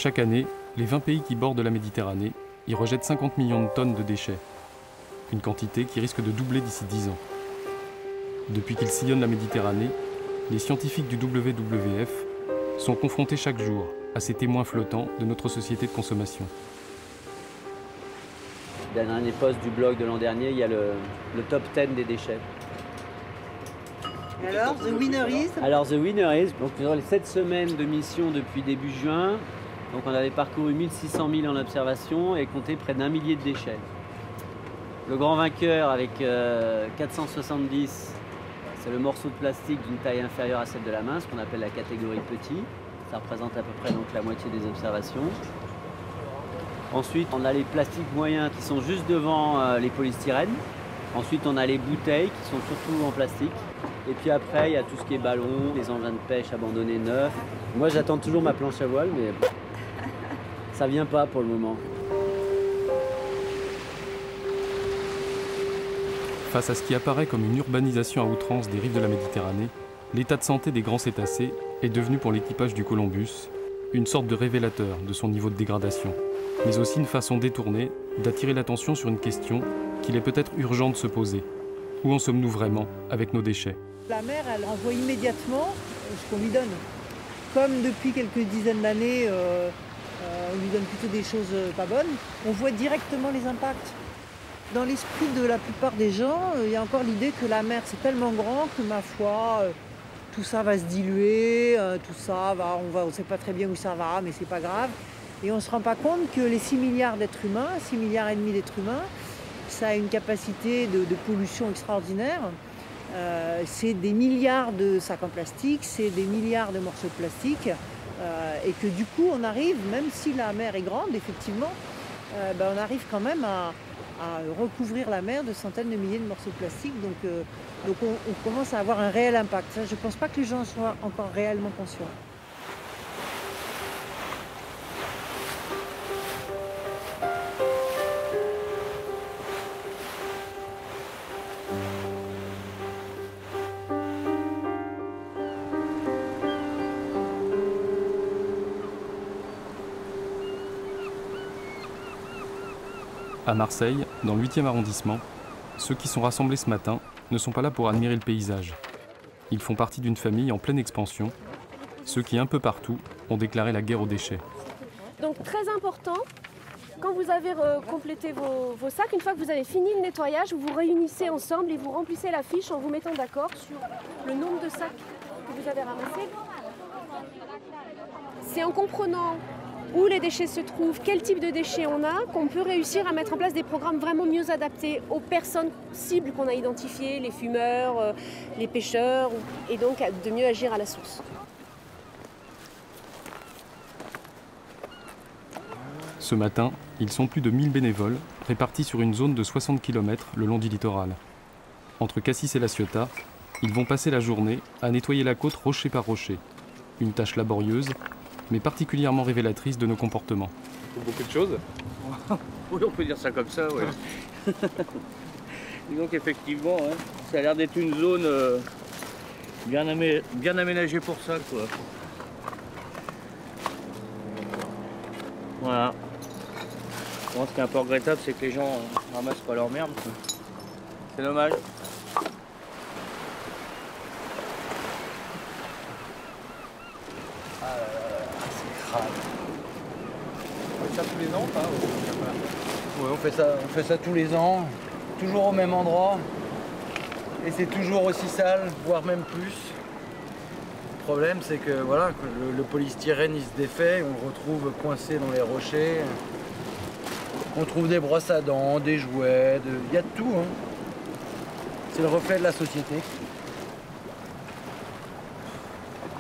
Chaque année, les 20 pays qui bordent la Méditerranée y rejettent 50 millions de tonnes de déchets. Une quantité qui risque de doubler d'ici 10 ans. Depuis qu'ils sillonnent la Méditerranée, les scientifiques du WWF sont confrontés chaque jour à ces témoins flottants de notre société de consommation. Dernier post du blog de l'an dernier, il y a le top 10 des déchets. Et alors, the winner is? Alors, the winner is, donc durant les 7 semaines de mission depuis début juin, donc on avait parcouru 1600 000 en observation et compté près d'1 millier de déchets. Le grand vainqueur avec 470, c'est le morceau de plastique d'une taille inférieure à celle de la main, ce qu'on appelle la catégorie petit. Ça représente à peu près donc la moitié des observations. Ensuite, on a les plastiques moyens qui sont juste devant les polystyrènes. Ensuite, on a les bouteilles qui sont surtout en plastique. Et puis après, il y a tout ce qui est ballon, les engins de pêche abandonnés neufs. Moi, j'attends toujours ma planche à voile, mais ça vient pas pour le moment. Face à ce qui apparaît comme une urbanisation à outrance des rives de la Méditerranée, l'état de santé des grands cétacés est devenu pour l'équipage du Columbus une sorte de révélateur de son niveau de dégradation, mais aussi une façon détournée d'attirer l'attention sur une question qu'il est peut-être urgent de se poser. Où en sommes-nous vraiment avec nos déchets? La mer, elle envoie immédiatement ce qu'on lui donne. Comme depuis quelques dizaines d'années, on lui donne plutôt des choses pas bonnes, on voit directement les impacts. Dans l'esprit de la plupart des gens, il y a encore l'idée que la mer c'est tellement grand que ma foi, tout ça va se diluer, tout ça va, on ne sait pas très bien où ça va, mais c'est pas grave. Et on ne se rend pas compte que les 6 milliards d'êtres humains, 6 milliards et demi d'êtres humains, ça a une capacité de pollution extraordinaire. C'est des milliards de sacs en plastique, c'est des milliards de morceaux de plastique. Et que du coup, on arrive, même si la mer est grande, effectivement, on arrive quand même à recouvrir la mer de centaines de milliers de morceaux de plastique. Donc on commence à avoir un réel impact. Ça, je ne pense pas que les gens soient encore réellement conscients. À Marseille, dans le 8e arrondissement, ceux qui sont rassemblés ce matin ne sont pas là pour admirer le paysage. Ils font partie d'une famille en pleine expansion, ceux qui, un peu partout, ont déclaré la guerre aux déchets. Donc très important, quand vous avez complété vos sacs, une fois que vous avez fini le nettoyage, vous vous réunissez ensemble et vous remplissez la fiche en vous mettant d'accord sur le nombre de sacs que vous avez ramassés. C'est en comprenant où les déchets se trouvent, quel type de déchets on a, qu'on peut réussir à mettre en place des programmes vraiment mieux adaptés aux personnes cibles qu'on a identifiées, les fumeurs, les pêcheurs, et donc de mieux agir à la source. Ce matin, ils sont plus de 1000 bénévoles répartis sur une zone de 60 km le long du littoral. Entre Cassis et La Ciotat, ils vont passer la journée à nettoyer la côte rocher par rocher. Une tâche laborieuse, mais particulièrement révélatrice de nos comportements. Beaucoup de choses. Oui, on peut dire ça comme ça, oui. Donc effectivement, hein, ça a l'air d'être une zone bien aménagée pour ça, quoi. Voilà. Bon, ce qui est un peu regrettable, c'est que les gens ramassent pas leur merde. C'est dommage. On fait ça tous les ans, pas? Oui, on fait ça tous les ans, toujours au même endroit. Et c'est toujours aussi sale, voire même plus. Le problème, c'est que voilà, le polystyrène il se défait, on le retrouve coincé dans les rochers. On trouve des brosses à dents, des jouets, il y a de tout. Hein. C'est le reflet de la société.